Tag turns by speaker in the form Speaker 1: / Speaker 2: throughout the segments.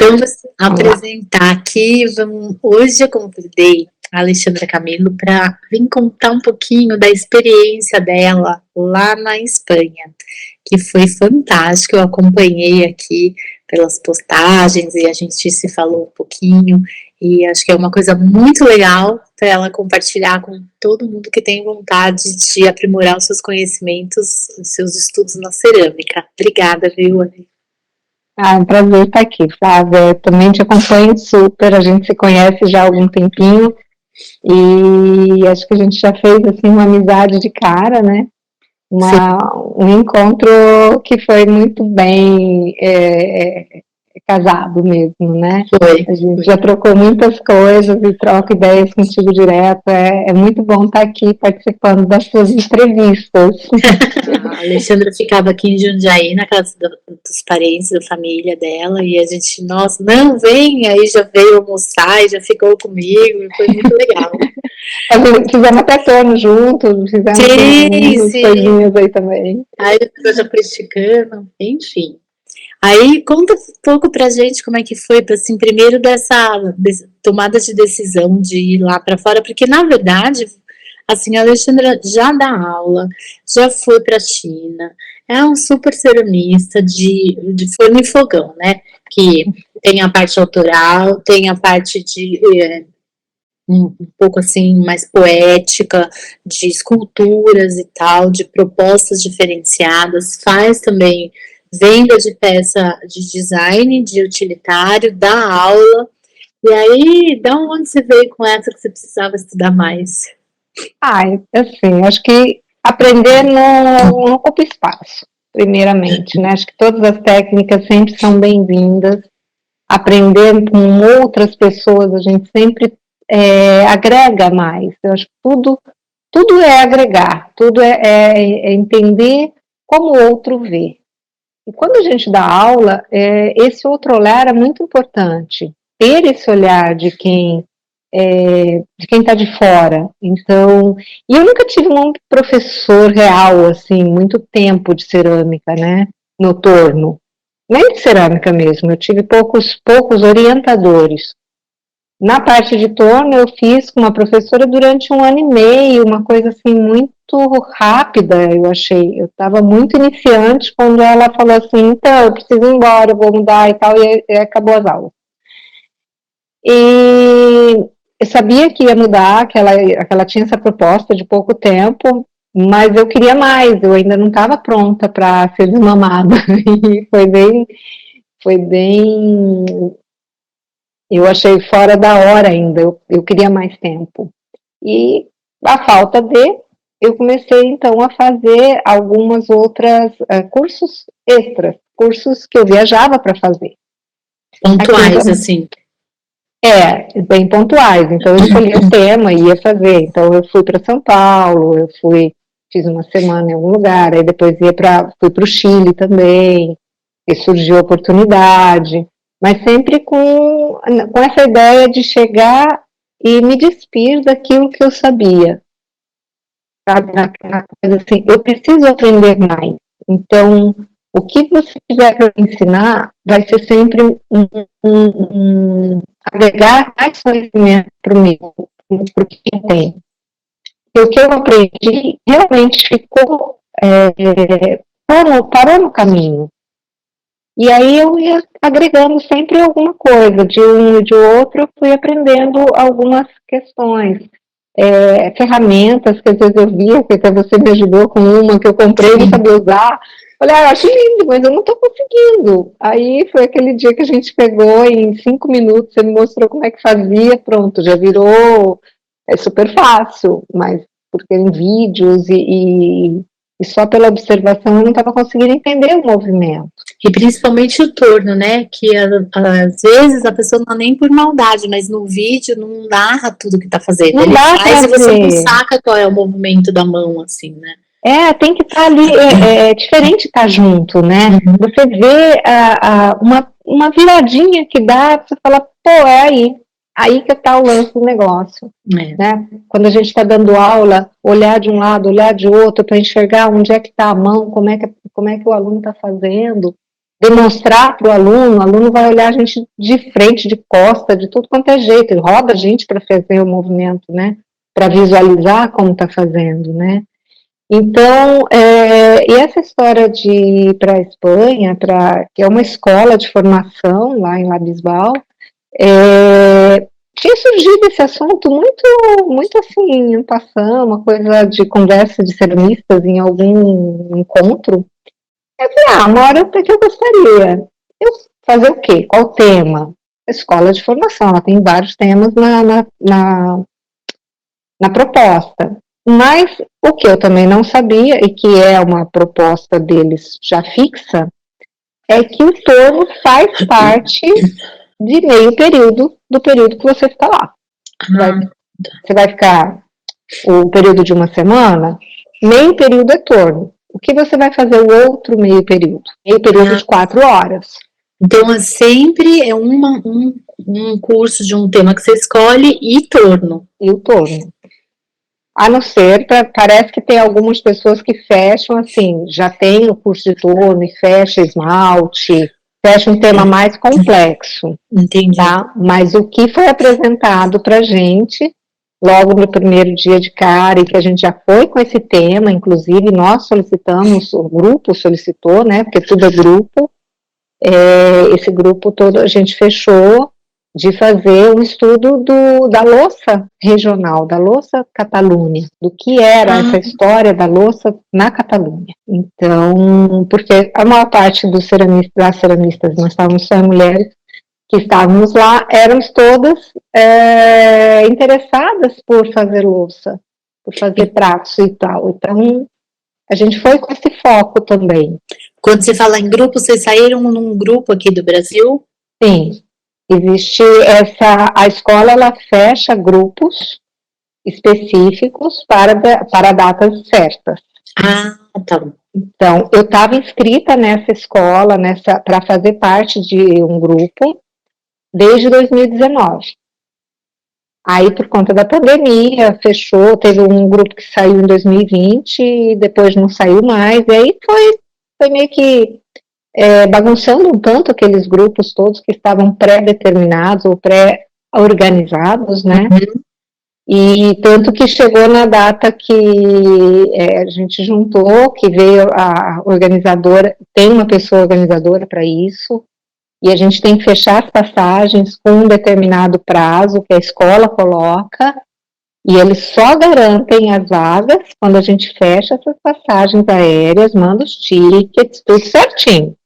Speaker 1: Então, vou apresentar aqui, hoje eu convidei a Alexandra Camelo para vir contar um pouquinho da experiência dela lá na Espanha, que foi fantástico. Eu acompanhei aqui pelas postagens e a gente se falou um pouquinho, e acho que é uma coisa muito legal para ela compartilhar com todo mundo que tem vontade de aprimorar os seus conhecimentos, os seus estudos na cerâmica. Obrigada, viu, Ana?
Speaker 2: É um prazer estar aqui, Flávia. Eu também te acompanho super, a gente se conhece já há algum tempinho e acho que a gente já fez assim uma amizade de cara, né? Um encontro que foi muito bem casado mesmo, né? A gente já trocou muitas coisas e troca ideias contigo direto. É muito bom estar aqui participando das suas entrevistas.
Speaker 1: A Alexandra ficava aqui em Jundiaí, na casa dos parentes, da família dela, e a gente, nossa, não, vem, aí já veio almoçar e já ficou comigo, e foi muito legal.
Speaker 2: Fizemos até torno juntos, fizemos coisinhas aí também.
Speaker 1: Aí depois já praticando, enfim. Aí conta um pouco pra gente como é que foi, assim, primeiro dessa tomada de decisão de ir lá para fora, porque na verdade, assim, a Alexandra já dá aula, já foi para a China, é um super ceramista de forno e fogão, né? Que tem a parte autoral, tem a parte de um pouco assim mais poética, de esculturas e tal, de propostas diferenciadas, faz também venda de peça de design, de utilitário, dá aula. E aí, da onde você veio com essa que você precisava estudar mais?
Speaker 2: Assim, acho que aprender não ocupa espaço, primeiramente, né? Acho que todas as técnicas sempre são bem-vindas. Aprender com outras pessoas, a gente sempre agrega mais. Eu acho que tudo é agregar, tudo é entender como o outro vê. E quando a gente dá aula, esse outro olhar é muito importante. Ter esse olhar de quem está de fora. Então, e eu nunca tive um professor real, assim, muito tempo de cerâmica, né, no torno. Nem de cerâmica mesmo, eu tive poucos orientadores. Na parte de torno, eu fiz com uma professora durante 1 ano e meio, uma coisa assim muito rápida, eu achei. Eu estava muito iniciante quando ela falou assim, então, eu preciso ir embora, eu vou mudar e tal, e acabou as aulas. E eu sabia que ia mudar, que ela tinha essa proposta de pouco tempo, mas eu queria mais, eu ainda não estava pronta para ser desmamada. E foi bem, eu achei fora da hora ainda, eu queria mais tempo. E a falta eu comecei então a fazer algumas outras cursos extras, cursos que eu viajava para fazer.
Speaker 1: Pontuais, assim.
Speaker 2: Bem pontuais. Então eu escolhi o tema e ia fazer. Então eu fui para São Paulo, fiz uma semana em algum lugar, aí depois fui para o Chile também, e surgiu a oportunidade, mas sempre com essa ideia de chegar e me despir daquilo que eu sabia. Sabe, naquela coisa assim, eu preciso aprender mais. Então, o que você tiver para ensinar vai ser sempre agregar mais conhecimento para o meu, para quem tem. E o que eu aprendi realmente ficou, parou no caminho. E aí eu ia agregando sempre alguma coisa, de um e de outro, eu fui aprendendo algumas questões. Ferramentas que às vezes eu via, que até você me ajudou com uma que eu comprei e não sabia usar. Falei, eu acho lindo, mas eu não estou conseguindo. Aí foi aquele dia que a gente pegou em 5 minutos, você me mostrou como é que fazia, pronto, já virou, super fácil, mas porque em vídeos e só pela observação eu não estava conseguindo entender o movimento.
Speaker 1: E principalmente o torno, né? Que às vezes a pessoa não é nem por maldade, mas no vídeo não narra tudo que tá fazendo. Ele faz e você não saca qual é o movimento da mão, assim, né?
Speaker 2: Tem que estar ali, é diferente estar junto, né? Uhum. Você vê uma viradinha que dá, você fala, pô, é aí que está o lance do negócio, né? Quando a gente está dando aula, olhar de um lado, olhar de outro, para enxergar onde é que está a mão, como é que o aluno está fazendo, demonstrar para o aluno vai olhar a gente de frente, de costa, de tudo quanto é jeito, ele roda a gente para fazer o movimento, né? Para visualizar como está fazendo, né? Então, e essa história de ir para a Espanha, que é uma escola de formação lá em Labisbal, tinha surgido esse assunto muito assim, em passando, uma coisa de conversa de ceramistas em algum encontro. Eu falei, uma hora até que eu gostaria. Eu fazer o quê? Qual o tema? Escola de formação, ela tem vários temas na proposta. Mas o que eu também não sabia, e que é uma proposta deles já fixa, é que o torno faz parte de meio período do período que você fica lá. Você vai ficar o período de uma semana, meio período é torno. O que você vai fazer o outro meio período? Meio período de 4 horas.
Speaker 1: Então, sempre é um curso de um tema que você escolhe e torno.
Speaker 2: E o torno. A não ser, parece que tem algumas pessoas que fecham, assim, já tem o curso de torno e fecha esmalte, fecha um tema mais complexo.
Speaker 1: Entendi.
Speaker 2: Tá? Mas o que foi apresentado pra gente, logo no primeiro dia de cara, e que a gente já foi com esse tema, inclusive nós solicitamos, o grupo solicitou, né, porque tudo é grupo, esse grupo todo a gente fechou de fazer um estudo da louça regional, da louça Catalunha, do que era essa história da louça na Catalunha. Então, porque a maior parte das ceramistas, nós estávamos só mulheres, que estávamos lá, éramos todas interessadas por fazer louça, por fazer pratos e tal. Então, a gente foi com esse foco também.
Speaker 1: Quando você fala em grupo, vocês saíram num grupo aqui do Brasil?
Speaker 2: Sim. Existe a escola, ela fecha grupos específicos para datas certas.
Speaker 1: Tá bom.
Speaker 2: Então, eu estava inscrita nessa escola, para fazer parte de um grupo, desde 2019. Aí, por conta da pandemia, fechou, teve um grupo que saiu em 2020, e depois não saiu mais, e aí foi meio que bagunçando um tanto aqueles grupos todos que estavam pré-determinados ou pré-organizados, né?
Speaker 1: Uhum.
Speaker 2: E tanto que chegou na data que a gente juntou, que veio a organizadora, tem uma pessoa organizadora para isso, e a gente tem que fechar as passagens com um determinado prazo que a escola coloca, e eles só garantem as vagas quando a gente fecha essas passagens aéreas, manda os tickets, tudo certinho.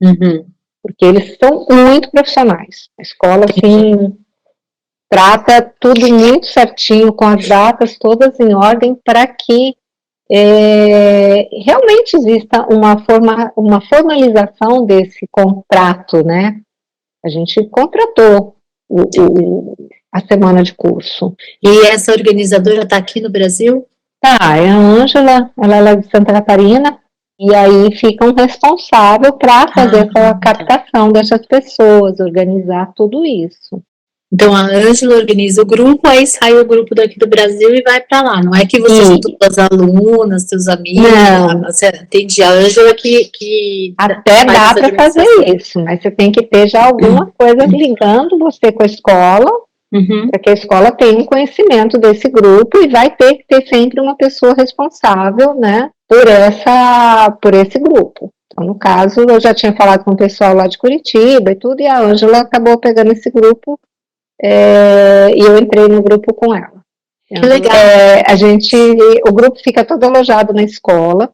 Speaker 1: Uhum.
Speaker 2: Porque eles são muito profissionais. A escola, assim, trata tudo muito certinho, com as datas todas em ordem, para que realmente exista uma formalização desse contrato, né? A gente contratou a semana de curso.
Speaker 1: E essa organizadora está aqui no Brasil?
Speaker 2: Tá, é a Ângela, ela é de Santa Catarina, e aí fica um responsável para fazer essa captação dessas pessoas, organizar tudo isso.
Speaker 1: Então, a Ângela organiza o grupo, aí sai o grupo daqui do Brasil e vai para lá. Não é que você juntou as alunas, seus amigos.
Speaker 2: Não.
Speaker 1: Você entende? A Ângela que
Speaker 2: até dá para fazer isso, mas você tem que ter já alguma coisa ligando você com a escola, para que a escola tenha um conhecimento desse grupo, e vai ter que ter sempre uma pessoa responsável, né, por esse grupo. Então, no caso, eu já tinha falado com o pessoal lá de Curitiba e tudo, e a Ângela acabou pegando esse grupo, e eu entrei no grupo com ela.
Speaker 1: Que legal.
Speaker 2: O grupo fica todo alojado na escola,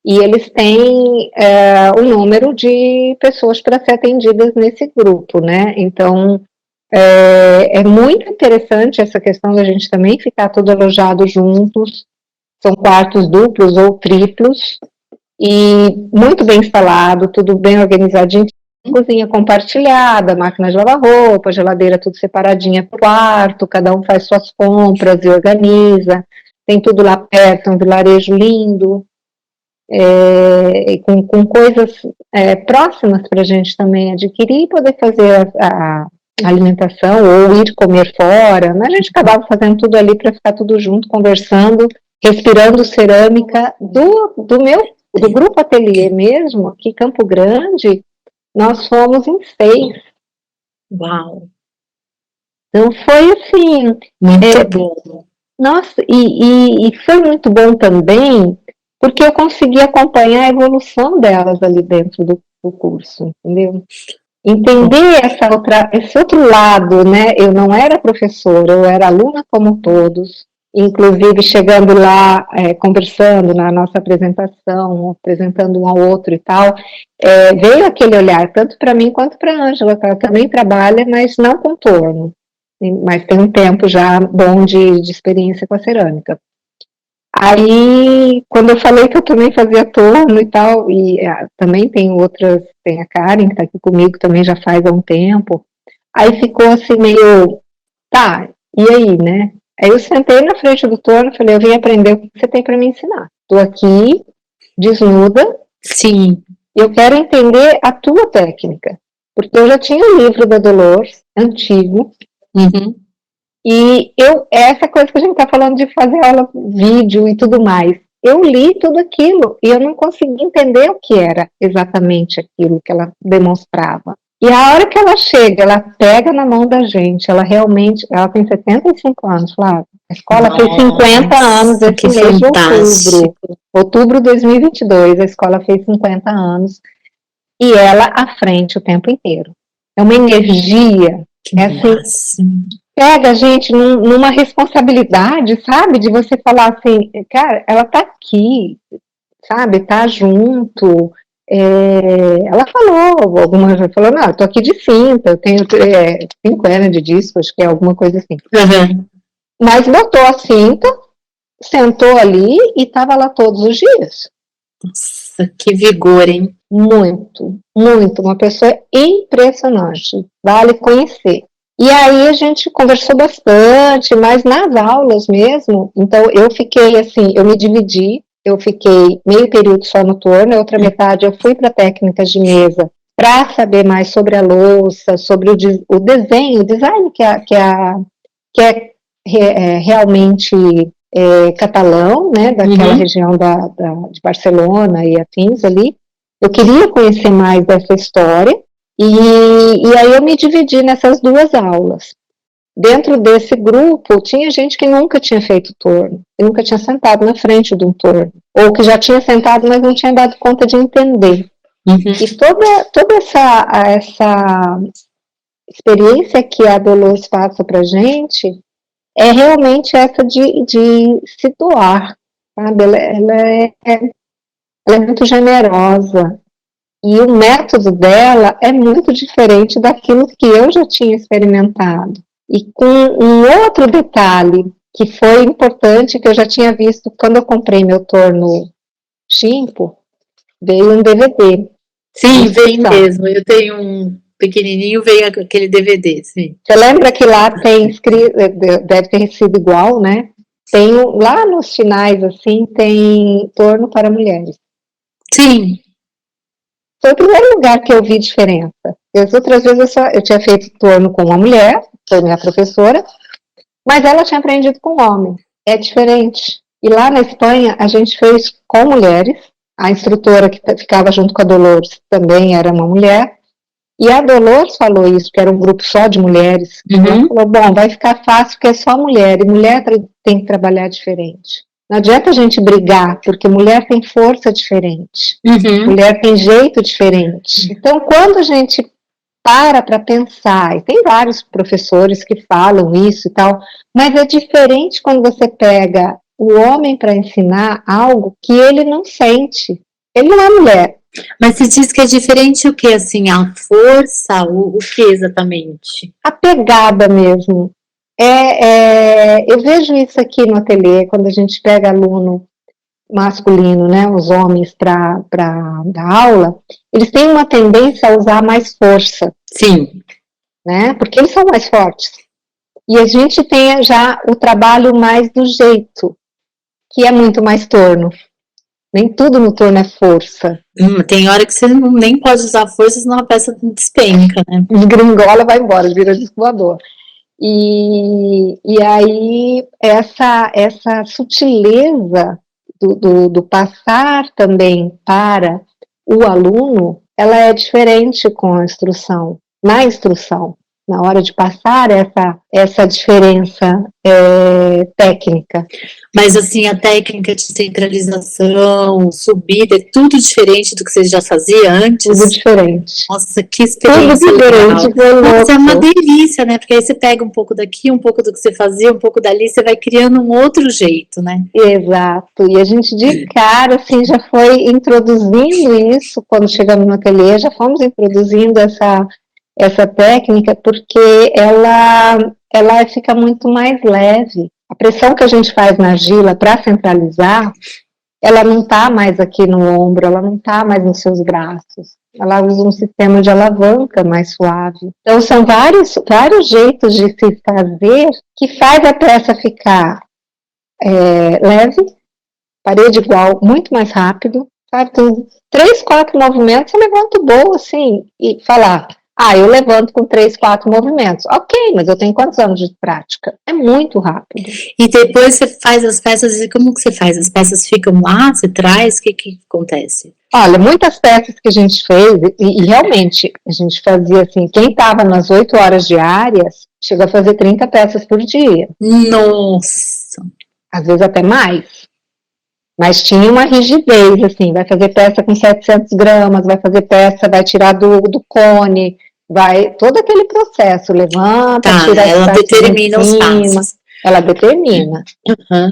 Speaker 2: e eles têm o número de pessoas para ser atendidas nesse grupo, né? Então, é muito interessante essa questão da gente também ficar todo alojado juntos. São quartos duplos ou triplos, e muito bem instalado, tudo bem organizadinho. Cozinha compartilhada, máquina de lavar roupa, geladeira tudo separadinha pro quarto, cada um faz suas compras e organiza. Tem tudo lá perto, um vilarejo lindo. Com coisas próximas para a gente também adquirir e poder fazer a alimentação ou ir comer fora, mas a gente acabava fazendo tudo ali para ficar tudo junto, conversando, respirando cerâmica do meu O do Grupo Ateliê mesmo, aqui em Campo Grande, nós fomos em 6.
Speaker 1: Uau!
Speaker 2: Então foi assim,
Speaker 1: Muito bom.
Speaker 2: nossa, e foi muito bom também, porque eu consegui acompanhar a evolução delas ali dentro do curso, entendeu? Entender esse outro lado, né? Eu não era professora, eu era aluna como todos, inclusive chegando lá, conversando na nossa apresentação, apresentando um ao outro e tal, veio aquele olhar, tanto para mim quanto para a Ângela, que ela também trabalha, mas não com torno, mas tem um tempo já bom de experiência com a cerâmica. Aí, quando eu falei que eu também fazia torno e tal, e também tem outras, tem a Karen, que está aqui comigo também já faz há um tempo, aí ficou assim meio, tá, e aí, né? Aí eu sentei na frente do torno e falei, eu vim aprender o que você tem para me ensinar. Estou aqui, desnuda,
Speaker 1: Sim.
Speaker 2: e eu quero entender a tua técnica. Porque eu já tinha o livro da Dolores, antigo, e essa coisa que a gente está falando de fazer aula, vídeo e tudo mais, eu li tudo aquilo e eu não consegui entender o que era exatamente aquilo que ela demonstrava. E a hora que ela chega, ela pega na mão da gente, ela realmente, ela tem 75 anos, Flávia. A escola fez 50 anos esse mês de outubro. Outubro de 2022, a escola fez 50 anos. E ela à frente o tempo inteiro. É uma energia, assim, pega a gente numa responsabilidade, sabe? De você falar assim, cara, ela tá aqui, sabe? Tá junto. Ela falou, algumas falou, não, eu tô aqui de cinta, eu tenho 5 anos de disco, acho que é alguma coisa assim. Mas botou a cinta, sentou ali e tava lá todos os dias.
Speaker 1: Nossa, que vigor, hein?
Speaker 2: Muito, muito, uma pessoa impressionante, vale conhecer. E aí a gente conversou bastante, mas nas aulas mesmo, então eu fiquei assim, eu me dividi, eu fiquei meio período só no torno, a outra metade eu fui para técnicas de mesa, para saber mais sobre a louça, sobre o desenho, o design que é realmente catalão, né, daquela região de Barcelona e afins ali. Eu queria conhecer mais dessa história, e aí eu me dividi nessas 2 aulas. Dentro desse grupo, tinha gente que nunca tinha feito torno, que nunca tinha sentado na frente de um torno, ou que já tinha sentado, mas não tinha dado conta de entender. E toda essa experiência que a Dolores passa para a gente é realmente essa de se doar, sabe? Ela é muito generosa. E o método dela é muito diferente daquilo que eu já tinha experimentado. E com um outro detalhe que foi importante, que eu já tinha visto quando eu comprei meu torno Shimpo, veio um DVD.
Speaker 1: Sim, vem mesmo. Eu tenho um pequenininho, veio aquele DVD, sim.
Speaker 2: Você lembra que lá tem escrito, deve ter sido igual, né? Tem lá nos finais, assim, tem torno para mulheres.
Speaker 1: Sim.
Speaker 2: Foi o primeiro lugar que eu vi diferença. As outras vezes eu tinha feito torno com uma mulher, foi minha professora, mas ela tinha aprendido com homem. É diferente. E lá na Espanha, a gente fez com mulheres. A instrutora que ficava junto com a Dolores também era uma mulher. E a Dolores falou isso, que era um grupo só de mulheres. Ela falou, bom, vai ficar fácil porque é só mulher, e mulher tem que trabalhar diferente. Não adianta a gente brigar, porque mulher tem força diferente, mulher tem jeito diferente. Então, quando a gente para pensar, e tem vários professores que falam isso e tal, mas é diferente quando você pega o homem para ensinar algo que ele não sente. Ele não é mulher.
Speaker 1: Mas você diz que é diferente o que, assim, a força, o que exatamente?
Speaker 2: A pegada mesmo. Eu vejo isso aqui no ateliê, quando a gente pega aluno masculino, né, os homens para dar aula, eles têm uma tendência a usar mais força.
Speaker 1: Sim.
Speaker 2: Né, porque eles são mais fortes. E a gente tem já o trabalho mais do jeito, que é muito mais torno. Nem tudo no torno é força.
Speaker 1: Tem hora que você nem pode usar força, senão a peça despenca, né?
Speaker 2: Desgringola, vai embora, vira disco voador. E aí, essa sutileza do passar também para o aluno, ela é diferente com a instrução, na instrução, na hora de passar essa diferença técnica.
Speaker 1: Mas assim, a técnica de centralização, subida, é tudo diferente do que você já fazia antes?
Speaker 2: Tudo diferente.
Speaker 1: Nossa, que experiência legal. Mas é uma delícia, né? Porque aí você pega um pouco daqui, um pouco do que você fazia, um pouco dali, você vai criando um outro jeito, né?
Speaker 2: Exato. E a gente de cara, assim, já foi introduzindo isso, quando chegamos no ateliê, já fomos introduzindo essa técnica, porque ela fica muito mais leve. A pressão que a gente faz na argila para centralizar, ela não está mais aqui no ombro, ela não está mais nos seus braços. Ela usa um sistema de alavanca mais suave. Então, são vários jeitos de se fazer que faz a peça ficar leve, parede igual, muito mais rápido, sabe? Então, 3, 4 movimentos, eu levanto boa, assim, e falar, eu levanto com 3, 4 movimentos. Ok, mas eu tenho quantos anos de prática? É muito rápido.
Speaker 1: E depois você faz as peças, e como que você faz? As peças ficam lá, você traz, o que acontece?
Speaker 2: Olha, muitas peças que a gente fez, e realmente, a gente fazia assim, quem estava nas 8 horas diárias, chegou a fazer 30 peças por dia.
Speaker 1: Nossa!
Speaker 2: Às vezes até mais. Mas tinha uma rigidez, assim, vai fazer peça com 700 gramas, vai fazer peça, vai tirar do cone, vai, todo aquele processo, levanta, tira as
Speaker 1: ela
Speaker 2: partes
Speaker 1: determina os passos.
Speaker 2: Ela determina.
Speaker 1: Uhum.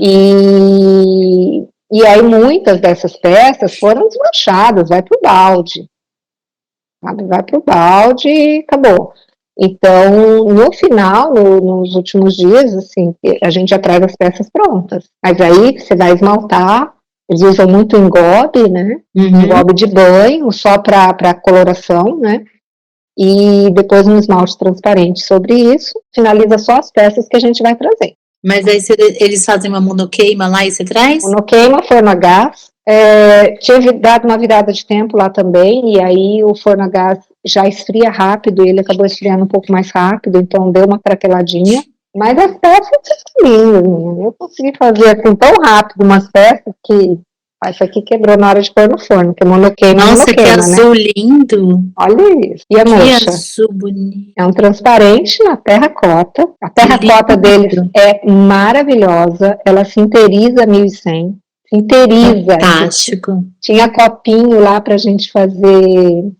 Speaker 2: E aí muitas dessas peças foram desmanchadas, vai pro balde. Vai pro balde e acabou. Então, no final, nos últimos dias, assim, a gente já traz as peças prontas. Mas aí você vai esmaltar, eles usam muito engobe, né?
Speaker 1: Uhum.
Speaker 2: Engobe de banho, só para coloração, né? E depois um esmalte transparente sobre isso, finaliza só as peças que a gente vai trazer.
Speaker 1: Mas aí eles fazem uma monoqueima lá e você traz?
Speaker 2: Monoqueima, forno a gás. Tive dado uma virada de tempo lá também, e aí o forno a gás já esfria rápido, e ele acabou esfriando um pouco mais rápido, então deu uma craqueladinha. Mas as peças são lindas, eu consegui fazer assim tão rápido umas peças que isso aqui quebrou na hora de pôr no forno, que é monoqueima.
Speaker 1: Nossa, que azul, né? Lindo!
Speaker 2: Olha isso. E a mocha?
Speaker 1: Que azul bonito.
Speaker 2: É um transparente na terracota. A terracota deles é maravilhosa. Ela sinteriza 1100. Sinteriza.
Speaker 1: Fantástico.
Speaker 2: Tinha copinho lá pra gente fazer,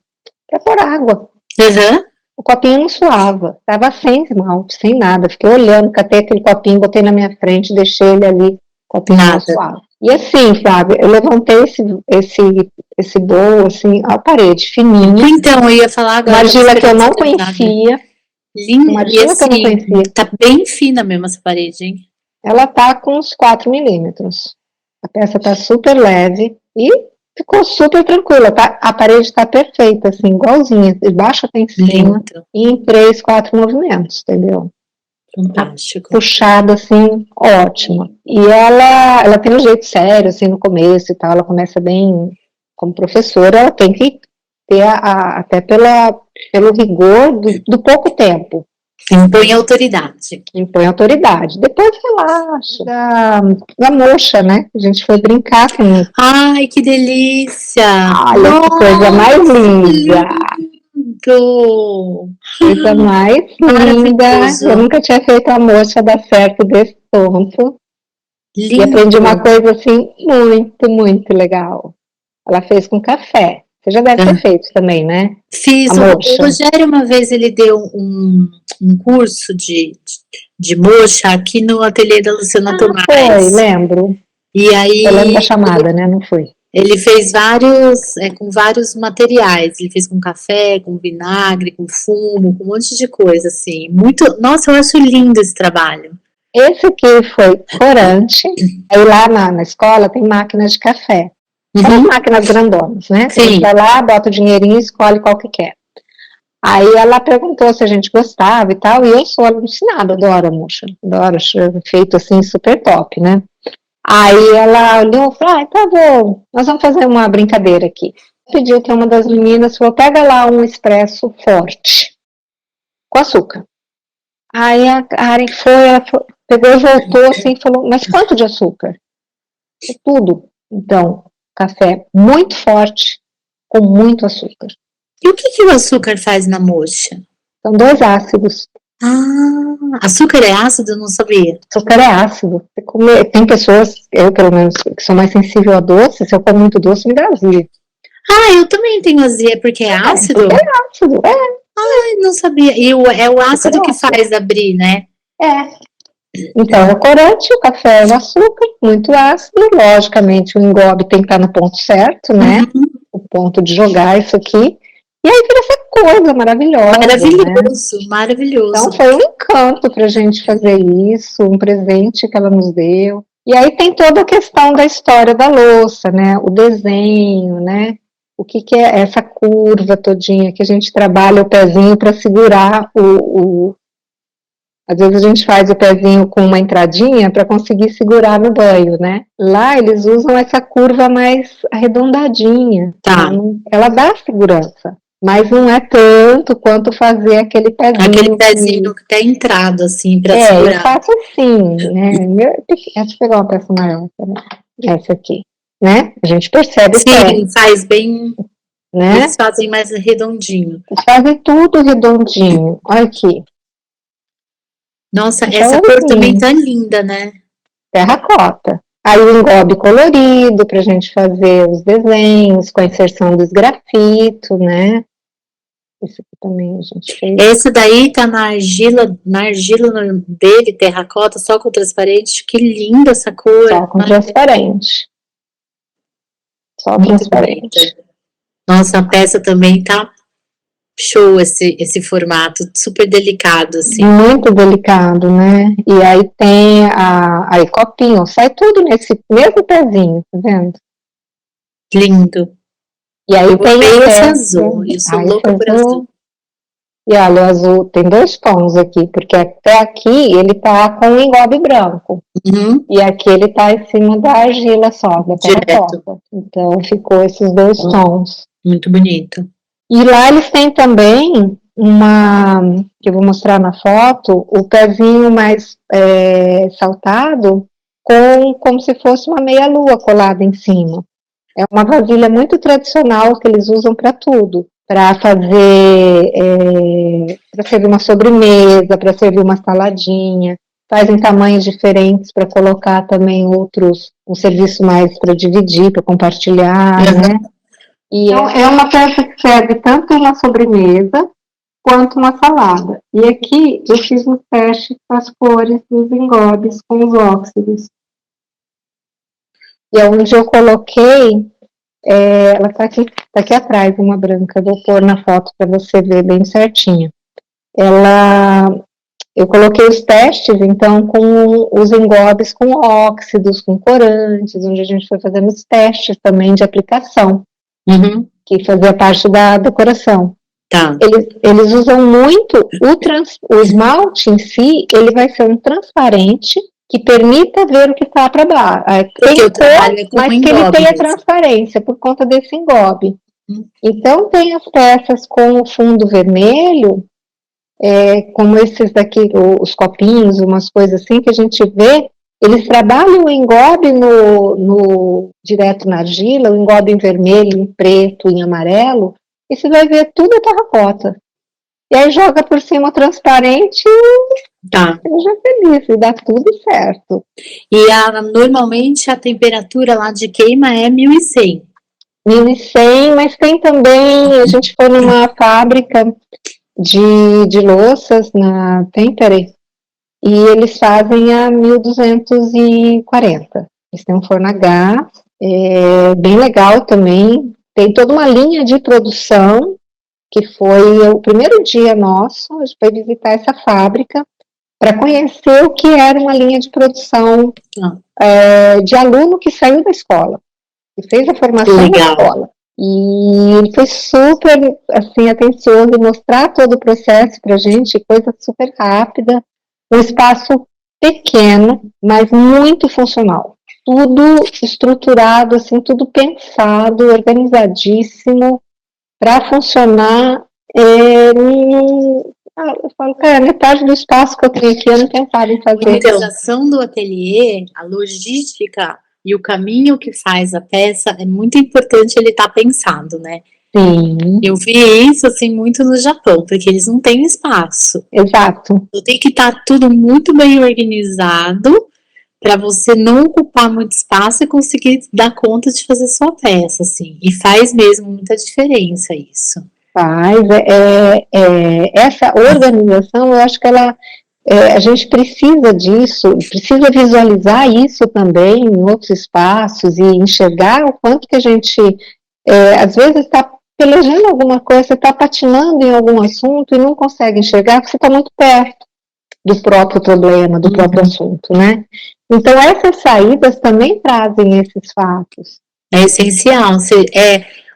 Speaker 2: pra pôr água.
Speaker 1: Uhum.
Speaker 2: O copinho não suava. Tava sem esmalte, sem nada. Fiquei olhando, catei aquele copinho, botei na minha frente, deixei ele ali. O copinho não suava. E assim, Flávia, eu levantei esse bowl, assim, a parede fininha.
Speaker 1: Então, eu ia falar agora.
Speaker 2: Uma argila que eu não conhecia.
Speaker 1: Linda.
Speaker 2: Uma argila que eu não conhecia.
Speaker 1: Tá bem fina mesmo essa parede, hein?
Speaker 2: Ela tá com uns 4 milímetros. A peça tá super leve e ficou super tranquila. Tá? A parede tá perfeita, assim, igualzinha. De baixo até em cima. E em 3, 4 movimentos, entendeu?
Speaker 1: Fantástico.
Speaker 2: Puxada, assim, ótima. E ela tem um jeito sério, assim, no começo e tal. Ela começa bem, como professora, ela tem que ter até pelo rigor do pouco tempo.
Speaker 1: Impõe autoridade.
Speaker 2: Impõe autoridade. Depois relaxa. Da mocha, né? A gente foi brincar com isso.
Speaker 1: Ai, que delícia!
Speaker 2: Olha que coisa mais linda! Coisa mais linda. Eu nunca tinha feito a mocha dar certo desse ponto. Lindo. E aprendi uma coisa assim muito, muito legal. Ela fez com café. Você já deve ter feito também, né?
Speaker 1: Fiz. O Rogério, uma vez, ele deu um curso de mocha aqui no ateliê da Luciana Tomás.
Speaker 2: Foi, lembro.
Speaker 1: E aí,
Speaker 2: eu lembro da chamada, né? Não fui.
Speaker 1: Ele fez vários, com vários materiais. Ele fez com café, com vinagre, com fumo, com um monte de coisa, assim. Muito. Nossa, eu acho lindo esse trabalho.
Speaker 2: Esse aqui foi corante. Aí lá na escola tem máquinas de café. São máquinas grandonas, né? Sim. A gente vai lá, bota o dinheirinho e escolhe qual que quer. Aí ela perguntou se a gente gostava e tal, e eu sou alucinada, adoro a mocha. Adoro, feito assim, super top, né? Aí ela olhou e falou, tá bom, nós vamos fazer uma brincadeira aqui. Pediu que uma das meninas falou, pega lá um expresso forte, com açúcar. Aí a Karen foi, ela pegou e voltou assim e falou, mas quanto de açúcar? Tudo. Então, café muito forte, com muito açúcar.
Speaker 1: E o que o açúcar faz na moxa?
Speaker 2: São 2 ácidos.
Speaker 1: Açúcar é ácido? Eu não sabia.
Speaker 2: Açúcar é ácido. Tem pessoas, eu pelo menos, que sou mais sensível a doce, se eu como muito doce, me dá azia.
Speaker 1: Eu também tenho azia, porque é ácido?
Speaker 2: É ácido,
Speaker 1: Não sabia. E é o ácido que faz abrir, né?
Speaker 2: Então, o corante, o café é o açúcar, muito ácido, logicamente o engobe tem que estar no ponto certo, né? O ponto de jogar isso aqui. E aí vira essa coisa maravilhosa.
Speaker 1: Maravilhoso,
Speaker 2: né?
Speaker 1: maravilhoso.
Speaker 2: Então foi um encanto para a gente fazer isso, um presente que ela nos deu. E aí tem toda a questão da história da louça, né? O desenho, né? O que é essa curva todinha que a gente trabalha o pezinho para segurar Às vezes a gente faz o pezinho com uma entradinha para conseguir segurar no banho, né? Lá eles usam essa curva mais arredondadinha.
Speaker 1: Tá.
Speaker 2: Ela dá segurança, mas não é tanto quanto fazer aquele pezinho.
Speaker 1: Aquele pezinho que tá entrado, assim, para segurar.
Speaker 2: Eu faço assim, né? Deixa eu pegar uma peça maior também. Essa aqui, né? A gente percebe que
Speaker 1: faz bem,
Speaker 2: né?
Speaker 1: Eles fazem mais redondinho.
Speaker 2: Eles fazem tudo redondinho. Olha aqui.
Speaker 1: Nossa, então, essa cor também tá linda, né?
Speaker 2: Terracota. Aí o engobe colorido pra gente fazer os desenhos, com a inserção dos grafitos, né? Esse aqui também a gente fez.
Speaker 1: Esse daí tá na argila dele, terracota, só com transparente. Que linda essa cor.
Speaker 2: Só com transparente. Só
Speaker 1: muito
Speaker 2: transparente.
Speaker 1: Bonita. Nossa, a peça também tá show esse formato, super delicado, assim.
Speaker 2: Muito delicado, né? E aí tem aí copinho, sai tudo nesse mesmo pezinho, tá vendo?
Speaker 1: Lindo.
Speaker 2: E aí
Speaker 1: eu
Speaker 2: tem
Speaker 1: esse azul, eu sou louca por azul.
Speaker 2: E olha, o azul tem 2 tons aqui, porque até aqui ele tá com o engobe branco. E aqui ele tá em cima da argila só, da terracota. Então ficou esses 2 tons.
Speaker 1: Muito bonito.
Speaker 2: E lá eles têm também que eu vou mostrar na foto, o pezinho mais saltado, como se fosse uma meia-lua colada em cima. É uma vasilha muito tradicional que eles usam para tudo. Para fazer, para servir uma sobremesa, para servir uma saladinha. Fazem tamanhos diferentes para colocar também um serviço mais para dividir, para compartilhar, né? E então, é uma peça que serve tanto uma sobremesa quanto uma salada. E aqui eu fiz um teste com as cores dos engobes com os óxidos. E onde eu coloquei, ela tá aqui atrás, uma branca, vou pôr na foto para você ver bem certinho. Eu coloquei os testes, então, com os engobes com óxidos, com corantes, onde a gente foi fazendo os testes também de aplicação. Que fazia parte da decoração.
Speaker 1: Tá.
Speaker 2: Eles usam muito o esmalte em si, ele vai ser um transparente que permita ver o que está para baixo. Tem cor, mas que ele tenha transparência por conta desse engobe. Então tem as peças com o fundo vermelho, como esses daqui, os copinhos, umas coisas assim que a gente vê. Eles trabalham o engobe direto na argila, o engobe em vermelho, em preto, em amarelo, e você vai ver tudo é terracota. E aí joga por cima o transparente e seja feliz, e dá tudo certo.
Speaker 1: E normalmente a temperatura lá de queima é 1100.
Speaker 2: 1100, mas tem também, a gente foi numa fábrica de louças na Tempere, e eles fazem a 1240. Eles têm um forno a gás, bem legal também. Tem toda uma linha de produção, que foi o primeiro dia nosso, a gente foi visitar essa fábrica, para conhecer o que era uma linha de produção de aluno que saiu da escola, que fez a formação da escola. E ele foi super, assim, atencioso em mostrar todo o processo para a gente, coisa super rápida. Um espaço pequeno, mas muito funcional. Tudo estruturado, assim, tudo pensado, organizadíssimo, para funcionar. Eu falo, cara, metade do espaço que eu tenho aqui eu não pensava em fazer.
Speaker 1: A organização do ateliê, a logística, e o caminho que faz a peça é muito importante ele estar pensado, né?
Speaker 2: Sim.
Speaker 1: Eu vi isso, assim, muito no Japão, porque eles não têm espaço.
Speaker 2: Exato.
Speaker 1: Então tem que estar tudo muito bem organizado para você não ocupar muito espaço e conseguir dar conta de fazer sua peça, assim. E faz mesmo muita diferença isso.
Speaker 2: Faz. Essa organização, eu acho que a gente precisa disso, precisa visualizar isso também em outros espaços e enxergar o quanto que a gente, às vezes, está pelejando alguma coisa, está patinando em algum assunto e não consegue enxergar porque você está muito perto do próprio problema, do próprio assunto, né? Então, essas saídas também trazem esses fatos.
Speaker 1: É essencial.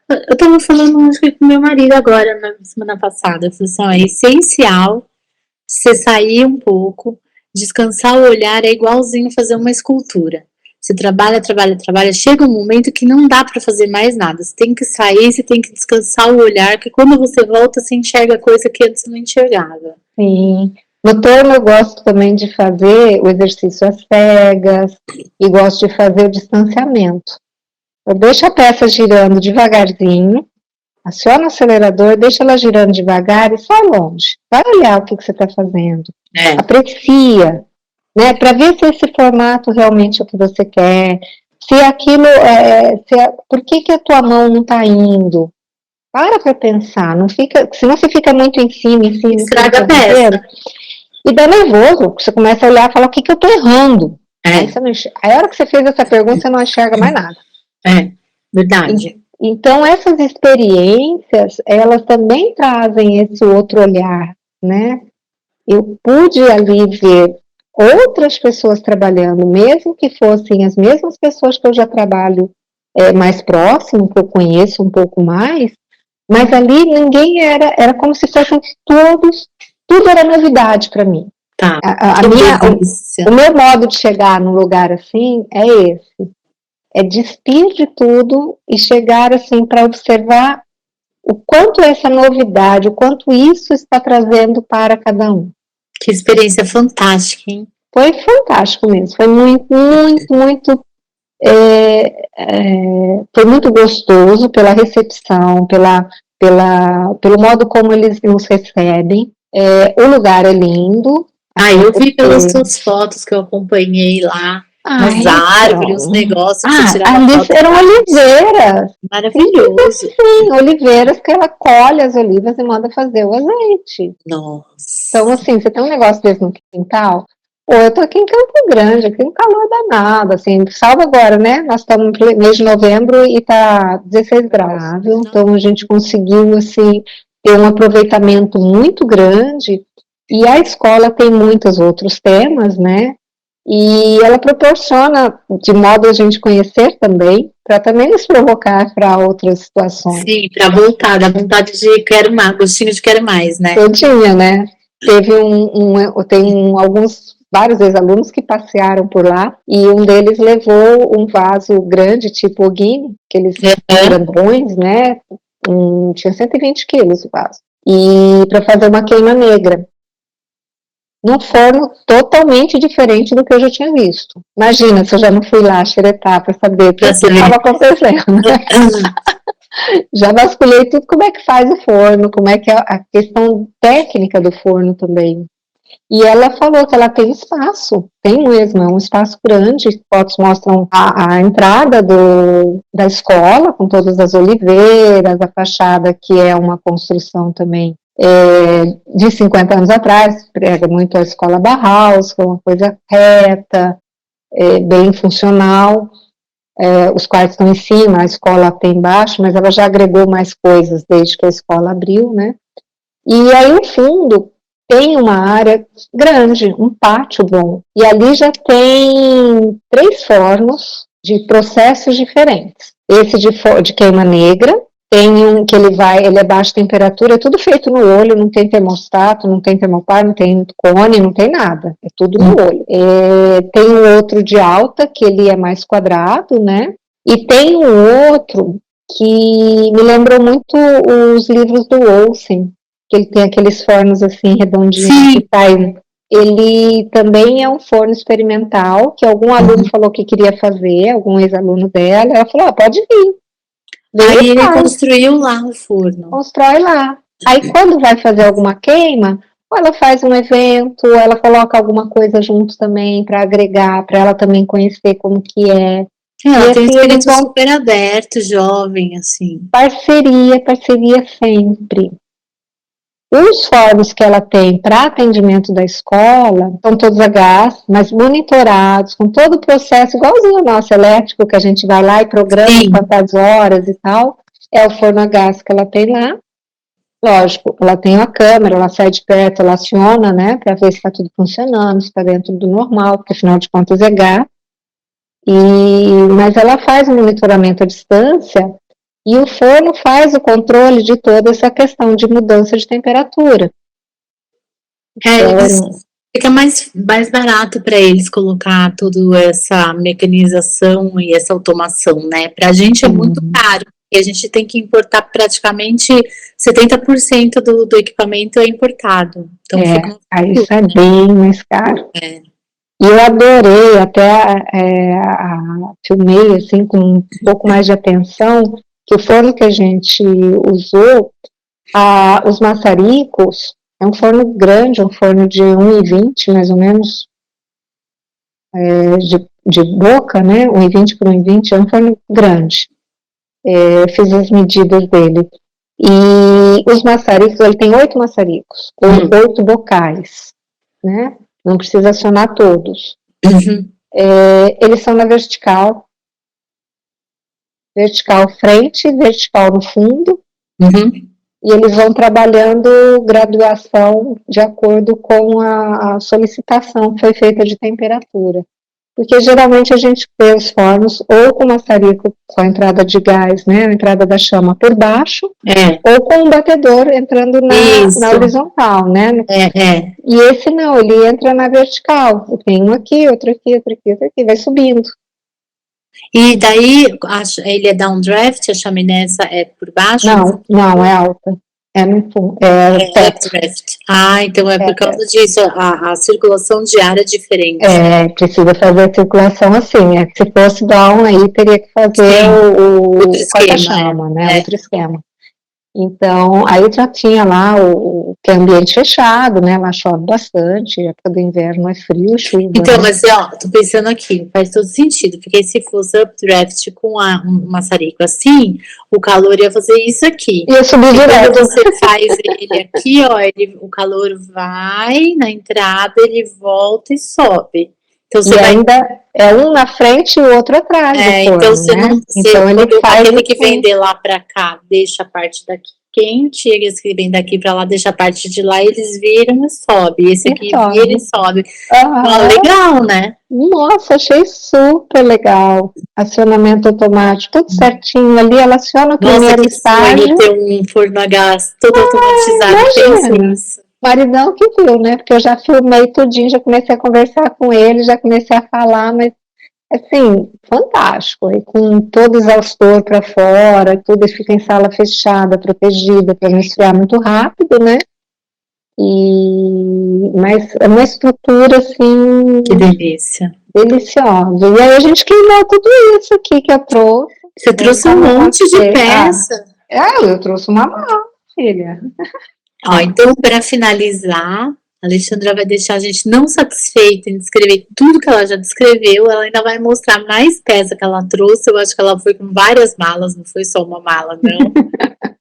Speaker 1: Eu estava falando acho que com meu marido agora, na semana passada, eu falei assim, ó, é essencial você sair um pouco, descansar o olhar, é igualzinho fazer uma escultura. Você trabalha, trabalha, trabalha, chega um momento que não dá para fazer mais nada. Você tem que sair, você tem que descansar o olhar, que quando você volta, você enxerga coisa que antes não enxergava.
Speaker 2: Sim. No torno eu gosto também de fazer o exercício às cegas e gosto de fazer o distanciamento. Eu deixo a peça girando devagarzinho, aciona o acelerador, deixa ela girando devagar e sai longe. Vai olhar o que você está fazendo. Aprecia, né, para ver se esse formato realmente é o que você quer, se aquilo por que a tua mão não está indo? Para pensar, não fica, senão você fica muito em cima,
Speaker 1: estraga a peça.
Speaker 2: E dá nervoso, você começa a olhar e falar, o que eu tô errando? Aí a hora que você fez essa pergunta, você não enxerga mais nada.
Speaker 1: Verdade.
Speaker 2: Então, essas experiências, elas também trazem esse outro olhar, né? Eu pude ali ver outras pessoas trabalhando, mesmo que fossem as mesmas pessoas que eu já trabalho mais próximo, que eu conheço um pouco mais, mas ali ninguém era como se fossem todos, tudo era novidade para mim.
Speaker 1: Tá.
Speaker 2: O meu modo de chegar num lugar assim é esse. É despir de tudo e chegar assim para observar o quanto essa novidade, o quanto isso está trazendo para cada um.
Speaker 1: Que experiência fantástica, hein?
Speaker 2: Foi fantástico mesmo, foi muito, muito, muito foi muito gostoso pela recepção, pelo modo como eles nos recebem. O lugar é lindo.
Speaker 1: Eu vi pelas suas fotos que eu acompanhei lá. As árvores, os negócios que você tirava
Speaker 2: ali
Speaker 1: foto.
Speaker 2: Eram oliveiras.
Speaker 1: Maravilhoso.
Speaker 2: Sim, oliveiras que ela colhe as olivas e manda fazer o azeite.
Speaker 1: Nossa.
Speaker 2: Então, assim, você tem um negócio desse no quintal. Eu tô aqui em Campo Grande, aqui um calor danado, assim, salvo agora, né? Nós estamos no mês de novembro e tá 16 graus. Então, a gente conseguiu, assim, ter um aproveitamento muito grande. E a escola tem muitos outros temas, né? E ela proporciona, de modo a gente conhecer também, para também nos provocar para outras situações.
Speaker 1: Sim, para voltar, da vontade de quero mais, gostinho de quero mais, né?
Speaker 2: Eu tinha, né? Teve vários ex-alunos que passearam por lá, e um deles levou um vaso grande, tipo Ogini, aqueles grandões, né? Tinha 120 quilos o vaso. E para fazer uma queima negra. Num forno totalmente diferente do que eu já tinha visto. Imagina se eu já não fui lá xeretar para saber o que estava acontecendo. Já vasculhei tudo, como é que faz o forno, como é que é a questão técnica do forno também. E ela falou que ela tem espaço, tem mesmo, é um espaço grande. Fotos mostram a entrada da escola, com todas as oliveiras, a fachada, que é uma construção também de 50 anos atrás, prega muito a escola Bauhaus, que é uma coisa reta, bem funcional. Os quartos estão em cima, a escola tem embaixo, mas ela já agregou mais coisas desde que a escola abriu, né? E aí no fundo tem uma área grande, um pátio bom, e ali já tem 3 fornos de processos diferentes. Esse de queima negra, tem um que ele é baixa temperatura, é tudo feito no olho, não tem termostato, não tem termopar, não tem cone, não tem nada, é tudo no olho. Tem um outro de alta, que ele é mais quadrado, né? E tem um outro que me lembrou muito os livros do Olsen, que ele tem aqueles fornos assim redondinhos que saem ele também é um forno experimental, que algum aluno falou que queria fazer, algum ex-aluno dela, ela falou, pode vir.
Speaker 1: Aí ele construiu lá o forno.
Speaker 2: Constrói lá. Aí quando vai fazer alguma queima, ou ela faz um evento, ou ela coloca alguma coisa junto também para agregar, para ela também conhecer como que é.
Speaker 1: Ela tem um espírito super aberto, jovem, assim.
Speaker 2: Parceria sempre. Os fóruns que ela tem para atendimento da escola são todos a gás, mas monitorados, com todo o processo, igualzinho ao nosso elétrico, que a gente vai lá e programa quantas horas e tal, é o forno a gás que ela tem lá. Lógico, ela tem uma câmera, ela sai de perto, ela aciona, né, para ver se está tudo funcionando, se está dentro do normal, porque afinal de contas é gás. Mas ela faz um monitoramento à distância e o forno faz o controle de toda essa questão de mudança de temperatura.
Speaker 1: Fica mais barato para eles colocar toda essa mecanização e essa automação, né? Para a gente é muito caro, e a gente tem que importar praticamente 70% do equipamento é importado. Então
Speaker 2: aí isso é bem mais caro. E eu adorei, até filmei assim com um pouco mais de atenção, que o forno que a gente usou, os maçaricos, é um forno grande, um forno de 1,20 mais ou menos, de boca, né, 1,20 por 1,20, é um forno grande. Fiz as medidas dele. E os maçaricos, ele tem 8 maçaricos, 8 bocais, né, não precisa acionar todos. Eles são na vertical frente, vertical no fundo, e eles vão trabalhando graduação de acordo com a solicitação que foi feita de temperatura. Porque geralmente a gente vê os fornos ou com maçarico com a entrada de gás, né, a entrada da chama por baixo, ou com um batedor entrando na horizontal, né? E esse não, ele entra na vertical. Tem um aqui, outro aqui, outro aqui, outro aqui, vai subindo.
Speaker 1: E daí, ele é downdraft, a chaminé é por baixo?
Speaker 2: Não, é alta. É no fundo,
Speaker 1: updraft. Então é por causa disso, a circulação de ar é diferente.
Speaker 2: Precisa fazer a circulação assim, se fosse down aí teria que fazer o corta-chama, né, outro esquema. Então, aí já tinha lá que é ambiente fechado, né, lá chove bastante, a época do inverno é frio, chuva.
Speaker 1: Então, né? Mas tô pensando aqui, faz todo sentido, porque se fosse updraft com um maçarico assim, o calor ia fazer isso aqui.
Speaker 2: Ia subir direto.
Speaker 1: Quando você faz ele aqui, o calor vai na entrada, ele volta e sobe. Então, você
Speaker 2: ainda é um na frente e o outro atrás do forno,
Speaker 1: então você
Speaker 2: né?
Speaker 1: Então ele faz aquele que vem de lá para cá, deixa a parte daqui quente, eles que vêm daqui para lá, deixa a parte de lá, eles viram e sobe. Esse aqui vira e sobe. Legal, né?
Speaker 2: Nossa, achei super legal. Acionamento automático, tudo certinho ali, ela aciona o primeiro estágio.
Speaker 1: Ter um forno a gás todo automatizado.
Speaker 2: Maridão que viu, né? Porque eu já filmei tudinho, já comecei a conversar com ele, já comecei a falar, mas assim, fantástico. E com todo exaustor para fora, tudo fica em sala fechada, protegida, para não esfriar muito rápido, né? Mas é uma estrutura assim.
Speaker 1: Que delícia.
Speaker 2: Deliciosa. E aí a gente queimou tudo isso aqui que eu trouxe.
Speaker 1: Você trouxe um monte de peça.
Speaker 2: Eu trouxe uma mala, filha.
Speaker 1: Então, para finalizar, a Alexandra vai deixar a gente não satisfeita em descrever tudo que ela já descreveu, ela ainda vai mostrar mais peça que ela trouxe. Eu acho que ela foi com várias malas, não foi só uma mala, não.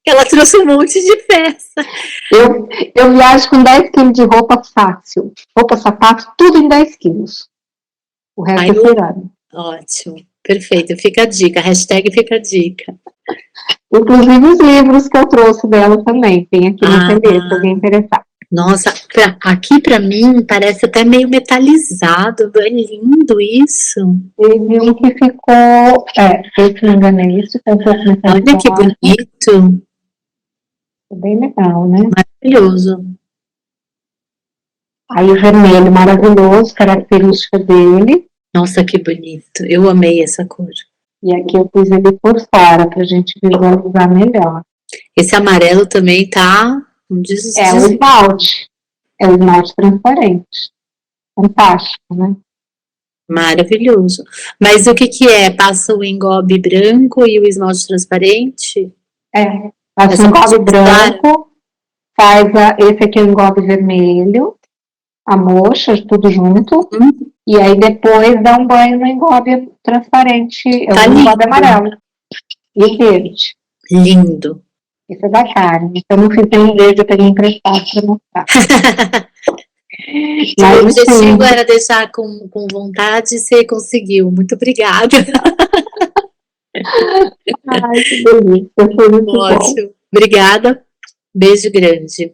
Speaker 1: Ela trouxe um monte de peça.
Speaker 2: Eu viajo com 10 quilos de roupa fácil. Roupa, sapato, tudo em 10 quilos. O resto é furado.
Speaker 1: Ótimo, perfeito. Fica a dica, hashtag fica a dica.
Speaker 2: Inclusive os livros que eu trouxe dela também, tem aqui no CD, se alguém interessar.
Speaker 1: Nossa, aqui pra mim parece até meio metalizado, é lindo isso.
Speaker 2: Teve um que ficou, se não me engano é isso, tá um pouco metalizado.
Speaker 1: Olha que bonito.
Speaker 2: Bem legal, né?
Speaker 1: Maravilhoso.
Speaker 2: Aí o vermelho maravilhoso, característica dele.
Speaker 1: Nossa, que bonito, eu amei essa cor.
Speaker 2: E aqui eu pus ele por fora, pra gente visualizar melhor.
Speaker 1: Esse amarelo também tá...
Speaker 2: É o esmalte transparente. fantástico, né?
Speaker 1: Maravilhoso. Mas o que que é? Passa o engobe branco e o esmalte transparente?
Speaker 2: Faz
Speaker 1: Essa
Speaker 2: um engobe
Speaker 1: parte clara?
Speaker 2: branco, esse aqui é o engobe vermelho, a moxa, tudo junto, e aí depois dá um banho no engobe transparente,
Speaker 1: Tá
Speaker 2: o engobe
Speaker 1: lindo.
Speaker 2: amarelo e verde.
Speaker 1: Lindo.
Speaker 2: Isso é da Karen. Eu não fiz nenhum verde, eu peguei emprestado para mostrar.
Speaker 1: O objetivo era deixar com vontade e você conseguiu. Muito obrigada.
Speaker 2: Ai, que delícia, foi muito bom.
Speaker 1: Ótimo. Obrigada. Beijo grande.